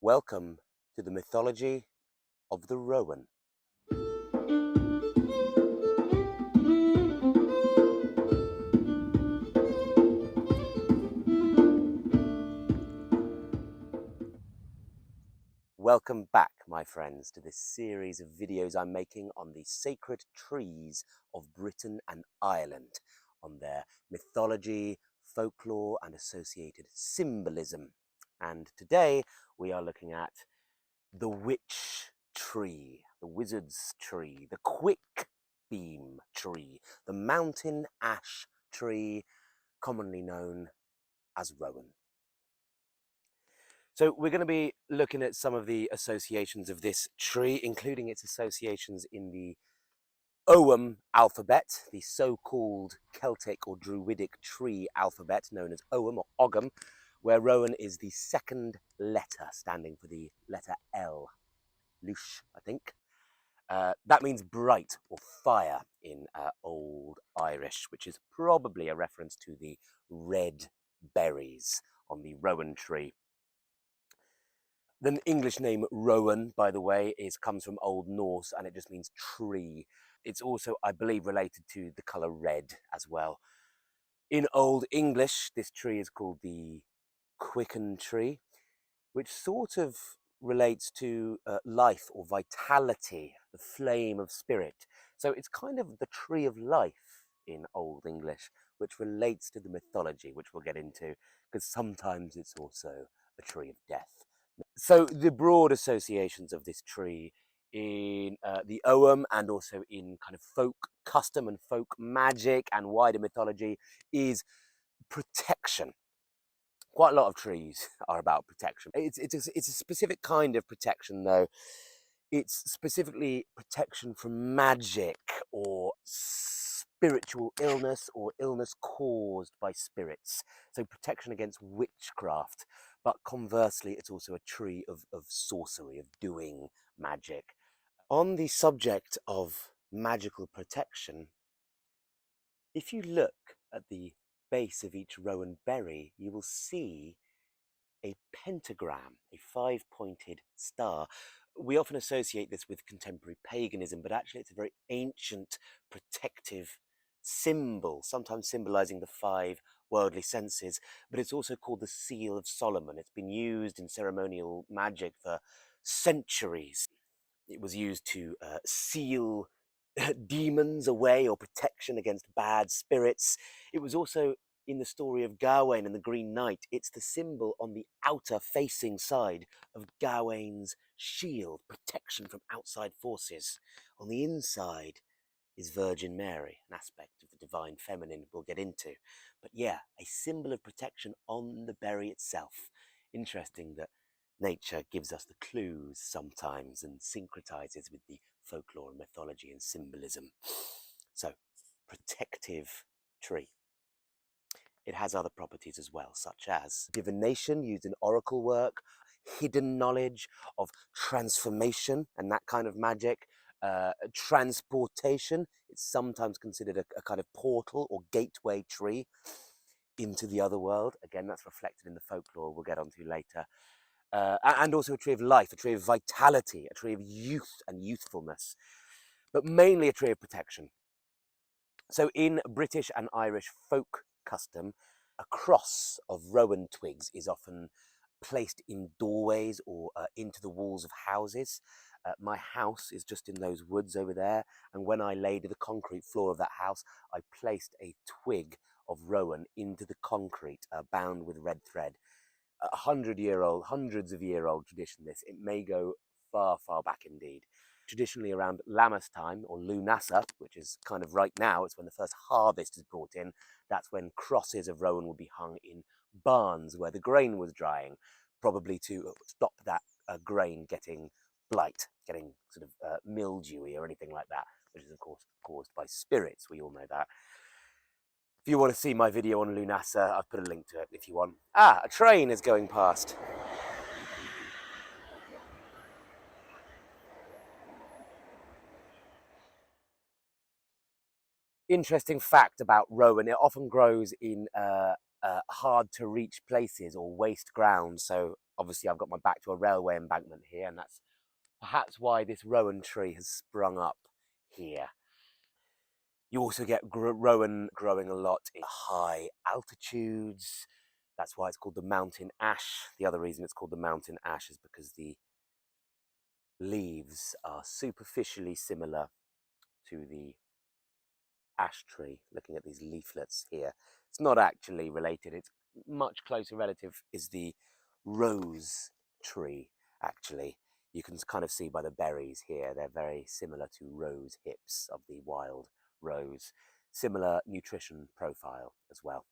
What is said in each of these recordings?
Welcome to the mythology of the Rowan. Welcome back, my friends, to this series of videos I'm making on the sacred trees of Britain and Ireland, on their mythology, folklore, and associated symbolism. And today we are looking at the witch tree, the wizard's tree, the quickbeam tree, the mountain ash tree, commonly known as Rowan. So we're going to be looking at some of the associations of this tree, including its associations in the Ogham alphabet, the so-called Celtic or Druidic tree alphabet known as Ogham or Ogham, where Rowan is the second letter, standing for the letter L. Lush, I think. That means bright or fire in Old Irish, which is probably a reference to the red berries on the Rowan tree. The English name Rowan, by the way, comes from Old Norse, and it just means tree. It's also, I believe, related to the colour red as well. In Old English, this tree is called the Quicken Tree, which sort of relates to life or vitality, the flame of spirit. So it's kind of the tree of life in Old English, which relates to the mythology, which we'll get into, because sometimes it's also a tree of death. So the broad associations of this tree in the Ogham and also in kind of folk custom and folk magic and wider mythology is protection. Quite a lot of trees are about protection. It's a specific kind of protection, though. It's specifically protection from magic or spiritual illness or illness caused by spirits. So protection against witchcraft. But conversely, it's also a tree of sorcery, of doing magic. On the subject of magical protection, if you look at the base of each rowan berry, you will see a pentagram, a five-pointed star. We often associate this with contemporary paganism, but actually it's a very ancient protective symbol, sometimes symbolizing the five worldly senses, but it's also called the Seal of Solomon. It's been used in ceremonial magic for centuries. It was used to seal demons away or protection against bad spirits. It was also in the story of Gawain and the Green Knight. It's the symbol on the outer facing side of Gawain's shield, protection from outside forces. On the inside is Virgin Mary, an aspect of the divine feminine we'll get into. But yeah, a symbol of protection on the berry itself. Interesting that nature gives us the clues sometimes and syncretizes with the folklore and mythology and symbolism. So, protective tree. It has other properties as well, such as divination used in oracle work, hidden knowledge of transformation and that kind of magic, transportation. It's sometimes considered a kind of portal or gateway tree into the other world. Again, that's reflected in the folklore we'll get onto later. And also a tree of life, a tree of vitality, a tree of youth and youthfulness, but mainly a tree of protection. So in British and Irish folk custom, a cross of rowan twigs is often placed in doorways or into the walls of houses. My house is just in those woods over there, and when I laid the concrete floor of that house, I placed a twig of rowan into the concrete, bound with red thread. A hundreds of year old tradition this. It may go far, far back indeed. Traditionally around Lammas time, or Lunasa, which is kind of right now, it's when the first harvest is brought in. That's when crosses of rowan will be hung in barns where the grain was drying, probably to stop that grain getting blight, getting sort of mildewy or anything like that, which is of course caused by spirits. We all know that. If you want to see my video on Lunasa, I've put a link to it if you want. Ah, a train is going past. Interesting fact about rowan, it often grows in hard to reach places or waste ground. So obviously I've got my back to a railway embankment here, and that's perhaps why this rowan tree has sprung up here. You also get rowan growing a lot in high altitudes. That's why it's called the mountain ash. The other reason it's called the mountain ash is because the leaves are superficially similar to the ash tree. Looking at these leaflets here, it's not actually related. It's much closer relative is the rose tree, actually. You can kind of see by the berries here, they're very similar to rose hips of the wild rose. Similar nutrition profile as well.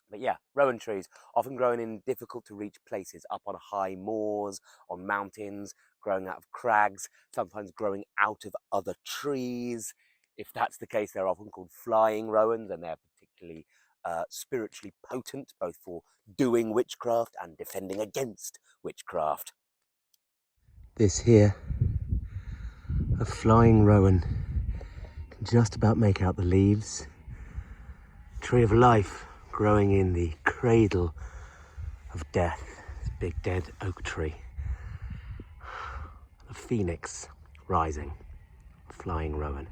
But yeah, rowan trees often grown in difficult to reach places, up on high moors, on mountains, growing out of crags, sometimes growing out of other trees. If that's the case, they're often called flying rowans, and they're particularly spiritually potent, both for doing witchcraft and defending against witchcraft. This here, a flying rowan, can just about make out the leaves. Tree of life growing in the cradle of death. This big dead oak tree. A phoenix rising, flying rowan.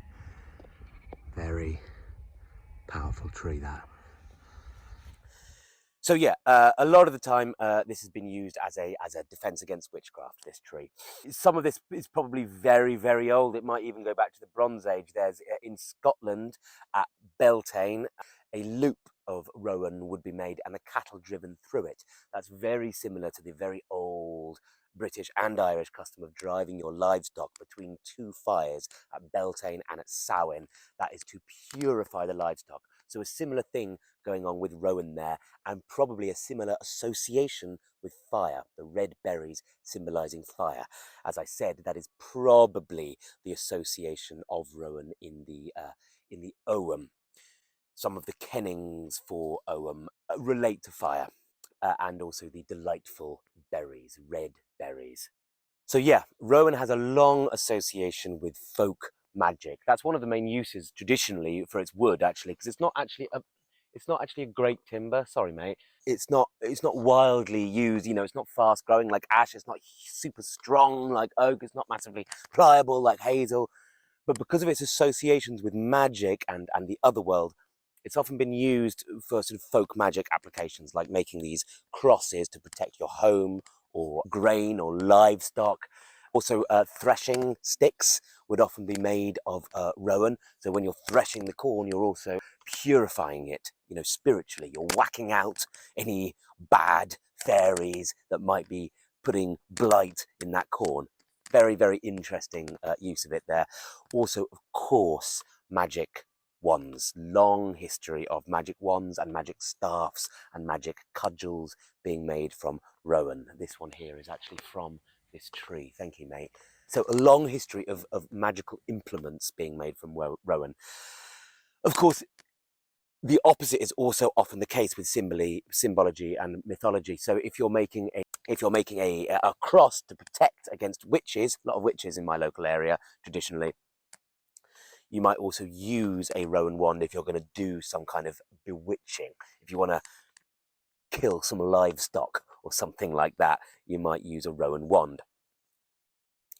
Very powerful tree, that. So yeah, a lot of the time this has been used as a defense against witchcraft, this tree. Some of this is probably very, very old. It might even go back to the Bronze Age. There's in Scotland at Beltane, a loop of rowan would be made and the cattle driven through it. That's very similar to the very old British and Irish custom of driving your livestock between two fires at Beltane and at Samhain. That is to purify the livestock. So a similar thing going on with rowan there, and probably a similar association with fire, the red berries symbolizing fire. As I said, that is probably the association of rowan in the Ogham. Some of the kennings for Ogham relate to fire, and also the delightful berries, red berries. So yeah, rowan has a long association with folk magic. That's one of the main uses traditionally for its wood, actually, because it's not actually a great timber. Sorry, mate. It's not wildly used. You know, it's not fast growing like ash. It's not super strong like oak. It's not massively pliable like hazel. But because of its associations with magic and the other world, it's often been used for sort of folk magic applications, like making these crosses to protect your home or grain or livestock. Also, threshing sticks would often be made of rowan. So when you're threshing the corn, you're also purifying it, you know, spiritually. You're whacking out any bad fairies that might be putting blight in that corn. Very, very interesting use of it there. Also, of course, magic wands. Long history of magic wands and magic staffs and magic cudgels being made from rowan. This one here is actually from this tree. Thank you, mate. So a long history of magical implements being made from rowan. Of course, the opposite is also often the case with symbology and mythology. So if you're making a cross to protect against witches, a lot of witches in my local area traditionally, you might also use a rowan wand if you're going to do some kind of bewitching. If you want to kill some livestock or something like that, you might use a rowan wand.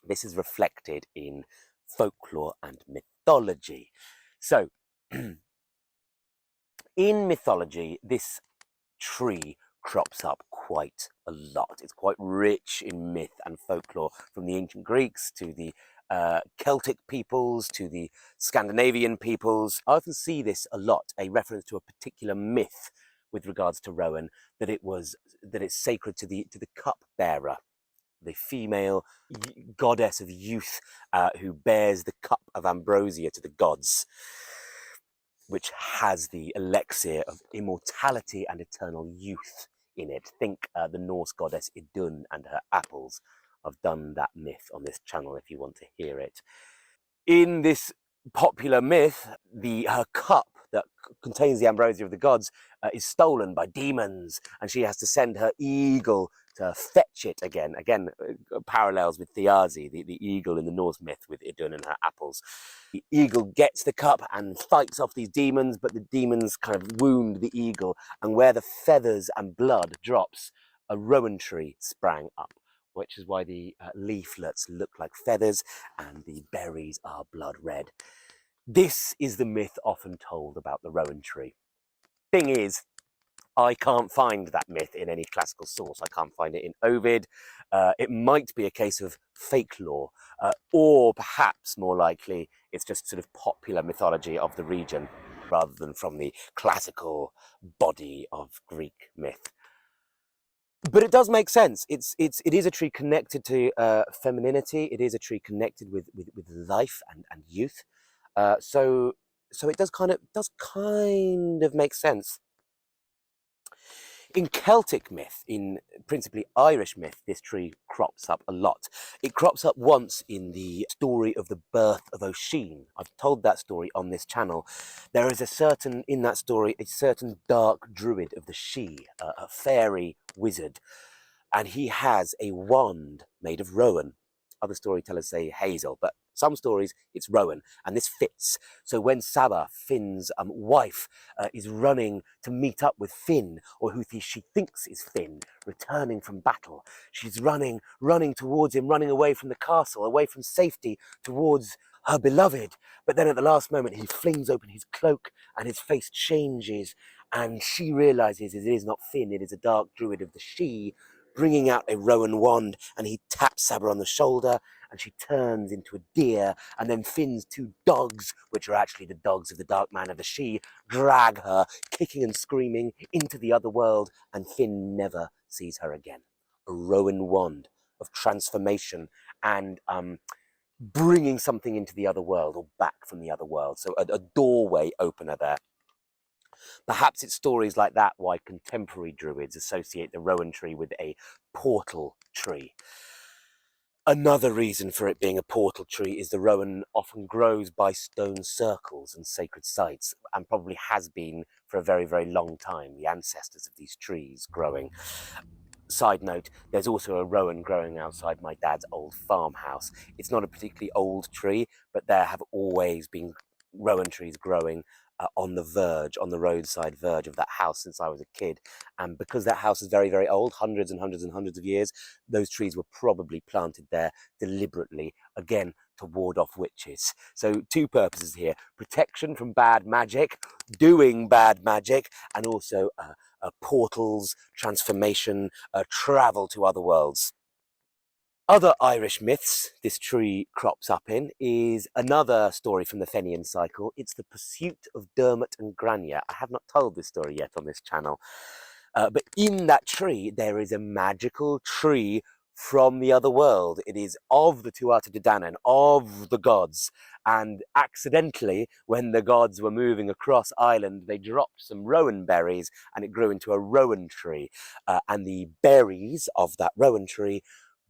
This is reflected in folklore and mythology. So in mythology, this tree crops up quite a lot. It's quite rich in myth and folklore, from the ancient Greeks to the Celtic peoples to the Scandinavian peoples. I often see this a lot, a reference to a particular myth with regards to rowan, that it's sacred to the cup bearer, the female goddess of youth who bears the cup of ambrosia to the gods, which has the elixir of immortality and eternal youth in it. Think the Norse goddess Idun and her apples. I've done that myth on this channel if you want to hear it. In this popular myth, her cup that contains the ambrosia of the gods is stolen by demons, and she has to send her eagle to fetch it again. Again, parallels with Thiazi, the eagle in the Norse myth with Idun and her apples. The eagle gets the cup and fights off these demons, but the demons kind of wound the eagle, and where the feathers and blood drops, a rowan tree sprang up, which is why the leaflets look like feathers and the berries are blood red. This is the myth often told about the rowan tree. Thing is, I can't find that myth in any classical source. I can't find it in Ovid. It might be a case of folklore, or perhaps more likely, it's just sort of popular mythology of the region rather than from the classical body of Greek myth. But it does make sense. It is a tree connected to femininity. It is a tree connected with life and youth. So it does kind of make sense. In Celtic myth, in principally Irish myth, this tree crops up a lot. It crops up once in the story of the birth of Oisin. I've told that story on this channel. There is in that story, a certain dark druid of the Sidhe, a fairy wizard, and he has a wand made of rowan. Other storytellers say hazel, but some stories it's rowan, and this fits. So when Saba, Finn's wife, is running to meet up with Finn, or who she thinks is Finn, returning from battle, she's running towards him, running away from the castle, away from safety, towards her beloved. But then at the last moment, he flings open his cloak, and his face changes, and she realizes it is not Finn, it is a dark druid of the Sidhe, bringing out a rowan wand, and he taps Saba on the shoulder, and she turns into a deer, and then Finn's two dogs, which are actually the dogs of the dark man of the Sidhe, drag her, kicking and screaming, into the other world, and Finn never sees her again. A rowan wand of transformation and bringing something into the other world, or back from the other world. So a doorway opener there. Perhaps it's stories like that why contemporary Druids associate the rowan tree with a portal tree. Another reason for it being a portal tree is the rowan often grows by stone circles and sacred sites, and probably has been for a very, very long time, the ancestors of these trees growing. Side note, there's also a rowan growing outside my dad's old farmhouse. It's not a particularly old tree, but there have always been rowan trees growing on the roadside verge of that house since I was a kid. And because that house is very, very old, hundreds and hundreds and hundreds of years, those trees were probably planted there deliberately, again, to ward off witches. So two purposes here: protection from bad magic, doing bad magic, and also portals, transformation, travel to other worlds. Other Irish myths this tree crops up in is another story from the Fenian cycle. It's the pursuit of Dermot and Grania. I have not told this story yet on this channel. But in that tree, there is a magical tree from the other world. It is of the Tuatha De Danann, of the gods. And accidentally, when the gods were moving across Ireland, they dropped some rowan berries, and it grew into a rowan tree. And the berries of that rowan tree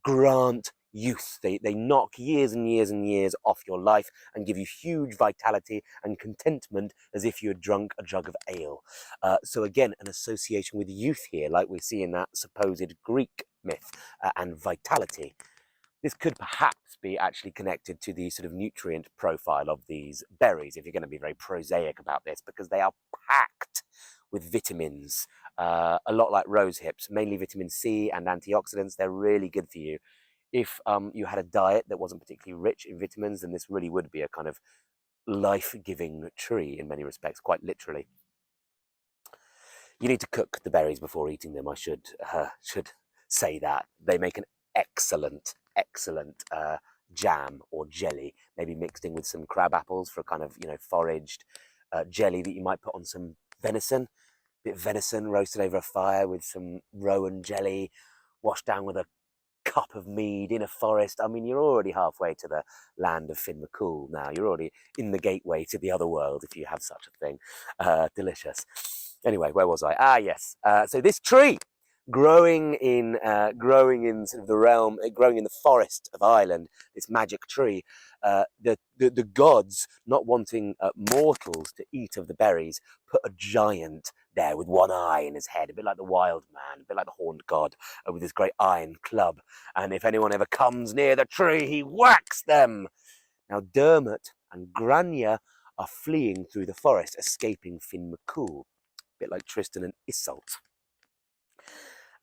grant youth. They knock years and years and years off your life and give you huge vitality and contentment, as if you had drunk a jug of ale. So again, an association with youth here, like we see in that supposed Greek myth, and vitality. This could perhaps be actually connected to the sort of nutrient profile of these berries, if you're going to be very prosaic about this, because they are packed with vitamins, a lot like rose hips, mainly vitamin C and antioxidants. They're really good for you. If you had a diet that wasn't particularly rich in vitamins, then this really would be a kind of life-giving tree in many respects, quite literally. You need to cook the berries before eating them. I should say that. They make an excellent jam or jelly, maybe mixed in with some crab apples for a kind of, foraged jelly that you might put on some venison. Bit of venison roasted over a fire with some rowan jelly, washed down with a cup of mead in a forest. I mean, you're already halfway to the land of Finn McCool now. You're already in the gateway to the other world, if you have such a thing. Delicious. Anyway, where was I? Ah, yes. So this tree growing in sort of the realm, growing in the forest of Ireland, this magic tree. The gods, not wanting mortals to eat of the berries, put a giant there with one eye in his head, a bit like the wild man, a bit like the horned god, with his great iron club. And if anyone ever comes near the tree, he whacks them. Now Dermot and Grania are fleeing through the forest, escaping Finn McCool, a bit like Tristan and Iseult.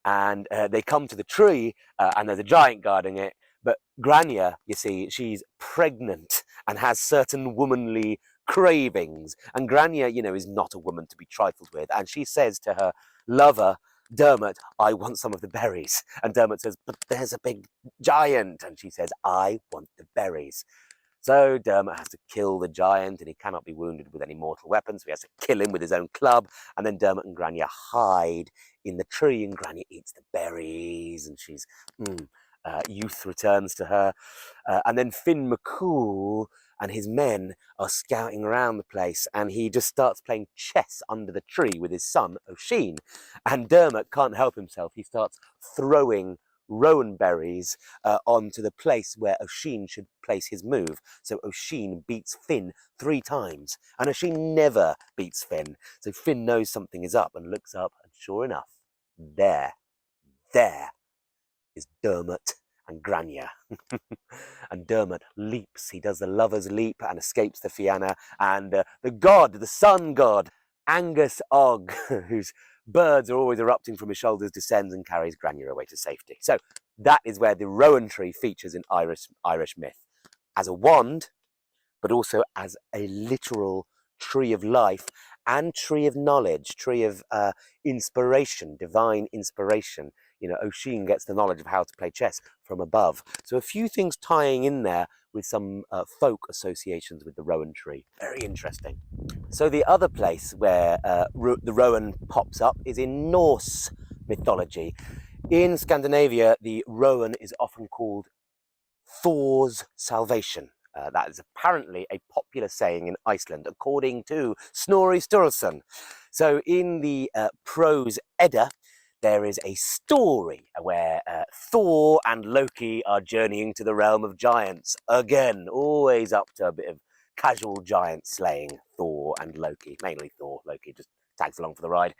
And they come to the tree, and there's a giant guarding it. But Grania, you see, she's pregnant and has certain womanly cravings. And Grania, you know, is not a woman to be trifled with. And she says to her lover, Dermot, I want some of the berries. And Dermot says, but there's a big giant. And she says, I want the berries. So Dermot has to kill the giant, and he cannot be wounded with any mortal weapons, so he has to kill him with his own club. And then Dermot and Grania hide in the tree, and Grania eats the berries, and she's youth returns to her. And then Finn McCool and his men are scouting around the place, and he just starts playing chess under the tree with his son Oisin. And Dermot can't help himself; he starts throwing Rowan berries onto the place where Oisin should place his move. So Oisin beats Finn 3 times, and Oisin never beats Finn. So Finn knows something is up and looks up, and sure enough, there is Dermot and Grania. And Dermot leaps, he does the lover's leap and escapes the Fianna, and the god, the sun god, Angus Og, whose birds are always erupting from his shoulders, descends and carries Grania away to safety. So that is where the Rowan tree features in Irish myth, as a wand, but also as a literal tree of life and tree of knowledge, tree of inspiration, divine inspiration. You know, Oisin gets the knowledge of how to play chess from above. So a few things tying in there with some folk associations with the Rowan tree. Very interesting. So the other place where the Rowan pops up is in Norse mythology. In Scandinavia, the Rowan is often called Thor's salvation. That is apparently a popular saying in Iceland, according to Snorri Sturluson. So in the prose Edda, there is a story where Thor and Loki are journeying to the realm of giants. Again, always up to a bit of casual giant slaying, Thor and Loki. Mainly Thor, Loki just tags along for the ride.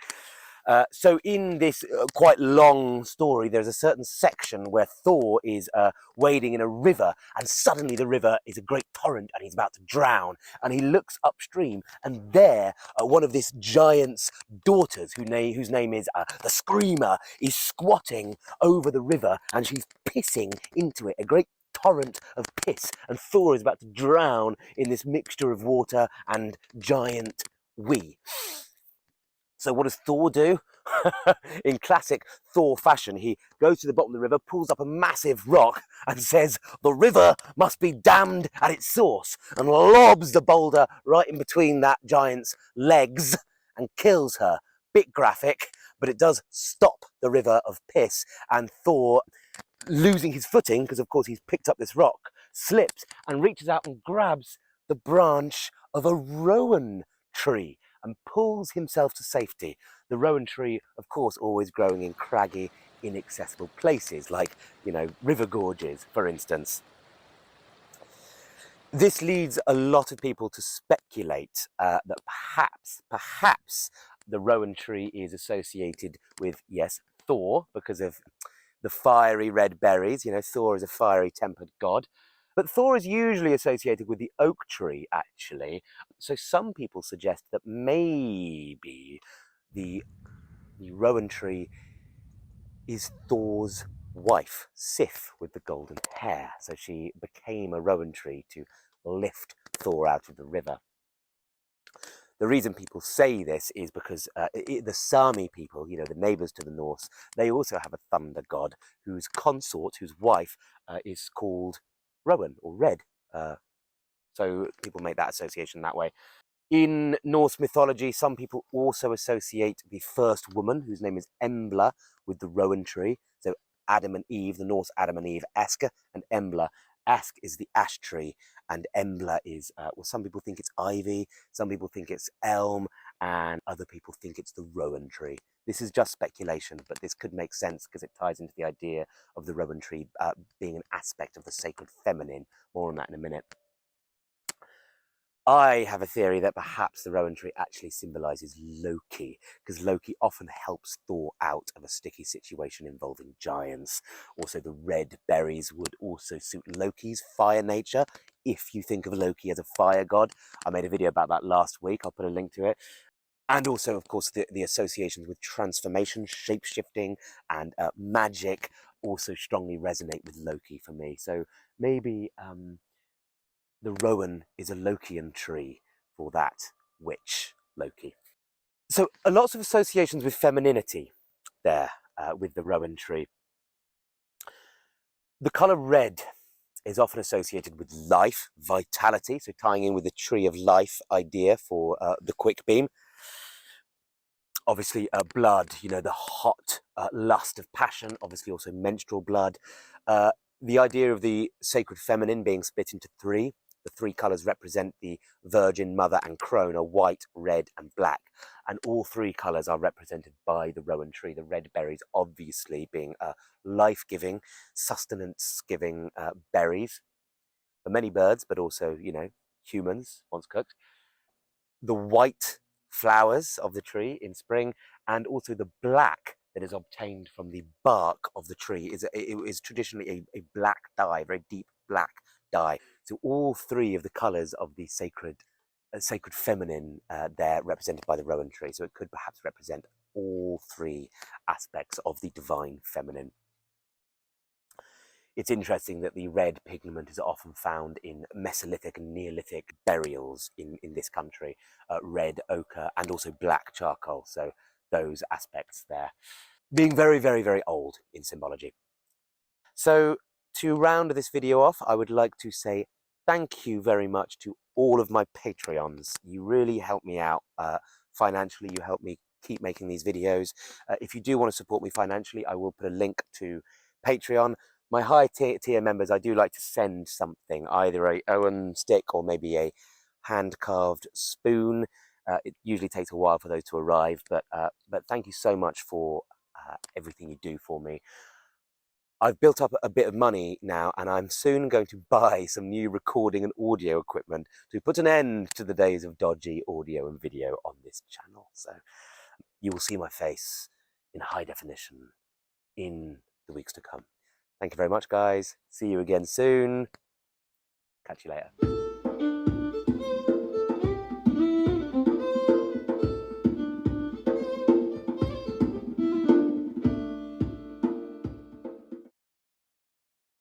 So in this quite long story, there's a certain section where Thor is wading in a river, and suddenly the river is a great torrent and he's about to drown, and he looks upstream, and there one of this giant's daughters, whose name is the Screamer, is squatting over the river, and she's pissing into it, a great torrent of piss, and Thor is about to drown in this mixture of water and giant wee. So what does Thor do? In classic Thor fashion, he goes to the bottom of the river, pulls up a massive rock and says, the river must be damned at its source, and lobs the boulder right in between that giant's legs and kills her. Bit graphic, but it does stop the river of piss, and Thor, losing his footing, because of course he's picked up this rock, slips and reaches out and grabs the branch of a rowan tree and pulls himself to safety. The rowan tree, of course, always growing in craggy, inaccessible places, like, you know, river gorges, for instance. This leads a lot of people to speculate that perhaps the rowan tree is associated with, yes, Thor, because of the fiery red berries. You know, Thor is a fiery tempered god. But Thor is usually associated with the oak tree, actually. So some people suggest that maybe the rowan tree is Thor's wife, Sif, with the golden hair. So she became a rowan tree to lift Thor out of the river. The reason people say this is because the Sami people, you know, the neighbours to the Norse, they also have a thunder god whose consort, whose wife, is called Rowan or Red. So people make that association that way. In Norse mythology, some people also associate the first woman, whose name is Embla, with the rowan tree. So Adam and Eve, the Norse Adam and Eve, Aske and Embla. Ask is the ash tree, and Embla is, well, some people think it's ivy, some people think it's elm, and other people think it's the Rowan tree. This is just speculation, but this could make sense because it ties into the idea of the Rowan tree being an aspect of the sacred feminine. More on that in a minute. I have a theory that perhaps the Rowan tree actually symbolises Loki, because Loki often helps Thor out of a sticky situation involving giants. Also, the red berries would also suit Loki's fire nature, if you think of Loki as a fire god. I made a video about that last week, I'll put a link to it. And also, of course, the associations with transformation, shape-shifting, and magic also strongly resonate with Loki for me. So maybe the Rowan is a Lokian tree for that witch, Loki. So lots of associations with femininity there with the Rowan tree. The colour red is often associated with life, vitality, so tying in with the tree of life idea for the Quickbeam. Obviously, blood, you know, the hot lust of passion, obviously also menstrual blood. The idea of the sacred feminine being split into three. The three colours represent the Virgin, Mother and Crone are white, red and black. And all three colours are represented by the Rowan tree. The red berries obviously being life-giving, sustenance-giving berries for many birds, but also, you know, humans once cooked. The white flowers of the tree in spring, and also the black that is obtained from the bark of the tree is traditionally a black dye, a very deep black dye. So all three of the colours of the sacred feminine there represented by the Rowan tree. So it could perhaps represent all three aspects of the divine feminine. It's interesting that the red pigment is often found in Mesolithic and Neolithic burials in this country, red ochre and also black charcoal. So those aspects there being very, very, very old in symbology. So to round this video off, I would like to say thank you very much to all of my Patreons. You really help me out financially. You help me keep making these videos. If you do want to support me financially, I will put a link to Patreon. My high tier members, I do like to send something, either a Ogham stick or maybe a hand-carved spoon. It usually takes a while for those to arrive, but thank you so much for everything you do for me. I've built up a bit of money now, and I'm soon going to buy some new recording and audio equipment to put an end to the days of dodgy audio and video on this channel. So you will see my face in high definition in the weeks to come. Thank you very much, guys. See you again soon. Catch you later.